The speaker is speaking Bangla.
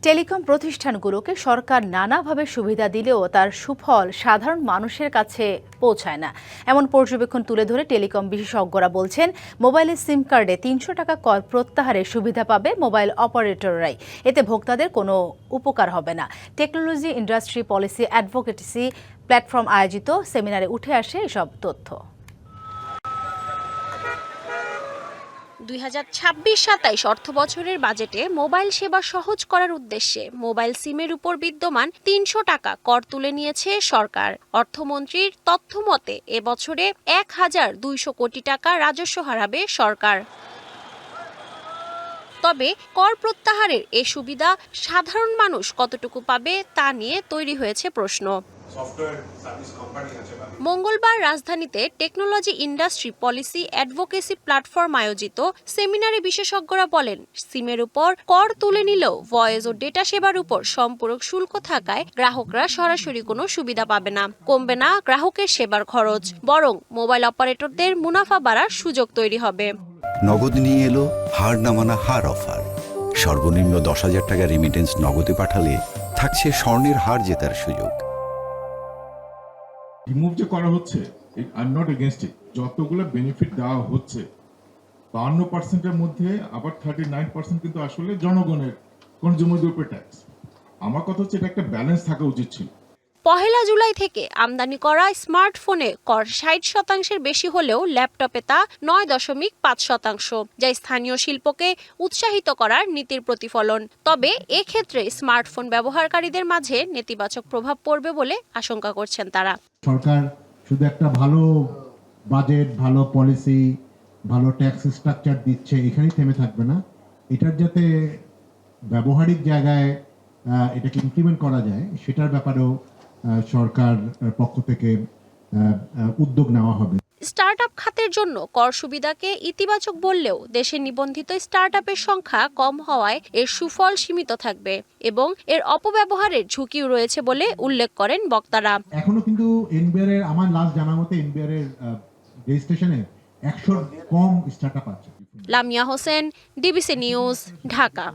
টেলিকম প্রতিষ্ঠানগুলোকে সরকার নানাভাবে সুবিধা দিলেও তার সুফল সাধারণ মানুষের কাছে পৌঁছায় না, এমন পর্যবেক্ষণ তুলে ধরে টেলিকম বিশেষজ্ঞরা বলছেন, মোবাইলের সিম কার্ডে ৩০০ টাকা কর প্রত্যাহারের সুবিধা পাবে মোবাইল অপারেটররাই। এতে ভোক্তাদের কোনো উপকার হবে না। Technology industry policy advocacy platform আয়োজিত সেমিনারে উঠে আসে এসব তথ্য। ২০২৬-২৭ অর্থবছরের বাজেটে মোবাইল সেবা সহজ করার উদ্দেশ্যে মোবাইল সিমের উপর বিদ্যমান ৩০০ টাকা কর তুলে নিয়েছে সরকার। অর্থমন্ত্রীর তথ্যমতে এবছরে ১,২০০ কোটি টাকা রাজস্ব হারাবে সরকার। তবে কর প্রত্যাহারের এ সুবিধা সাধারণ মানুষ কতটুকু পাবে তা নিয়ে তৈরি হয়েছে প্রশ্ন। মঙ্গলবার রাজধানীতে technology industry policy advocacy platform আয়োজিত সেমিনারে বিশেষজ্ঞরা বলেন, সিমের উপর কর তুলে নিলেও ভয়েস ও ডেটা সেবার উপর সম্পূরক শুল্ক থাকায় গ্রাহকরা সরাসরি কোনো সুবিধা পাবে না। কমবে না গ্রাহকের সেবার খরচ, বরং মোবাইল অপারেটরদের মুনাফা বাড়ার সুযোগ তৈরি হবে। নগদ নিয়ে এলো হার না মানা হার অফার। সর্বনিম্ন ১০,০০০ টাকা রেমিটেন্স নগদে পাঠালে থাকছে স্বর্ণের হার জেতার সুযোগ। রিমুভ যে করা হচ্ছে, আই এম নট এগেইনস্ট ইট। যতগুলো বেনিফিট দেওয়া হচ্ছে ৫২% মধ্যে আবার ৩৯% কিন্তু আসলে জনগণের কনজিউমারদের উপর ট্যাক্স। আমার কথা হচ্ছে এটা একটা ব্যালেন্স থাকা উচিত ছিল। ১ জুলাই থেকে আমদানি করা স্মার্টফোনে কর ৬০% বেশি হলেও ল্যাপটপে তা ৯.৫%, যা স্থানীয় শিল্পকে উৎসাহিত করার নীতির প্রতিফলন। তবে এক্ষেত্রে স্মার্টফোন ব্যবহারকারীদের মাঝে নেতিবাচক প্রভাব পড়বে বলে আশঙ্কা করছেন তারা। সরকার শুধু একটা ভালো বাজেট, ভালো পলিসি, ভালো ট্যাক্স স্ট্রাকচার দিচ্ছে, এখানেই থেমে থাকবে না। এটার যাতে ব্যবহারিক জায়গায় এটাকে ইমপ্লিমেন্ট করা যায়, সেটার ব্যাপারেও সরকার পক্ষ থেকে উদ্যোগ নেওয়া হবে। স্টার্টআপ খাতের জন্য কর সুবিধাকে ইতিবাচক বললেও দেশে নিবন্ধিত স্টার্টআপের সংখ্যা কম হওয়ায় এর সুফল সীমিত থাকবে এবং এর অপব্যবহারের ঝুঁকিও রয়েছে বলে উল্লেখ করেন বক্তারা। এখনো কিন্তু এনবিআর এর, আমার লাস্ট জানা মতে এনবিআর এর রেজিস্ট্রেশনে ১০০ কম স্টার্টআপ আছে। Lamia Hossain, DBC news, Dhaka.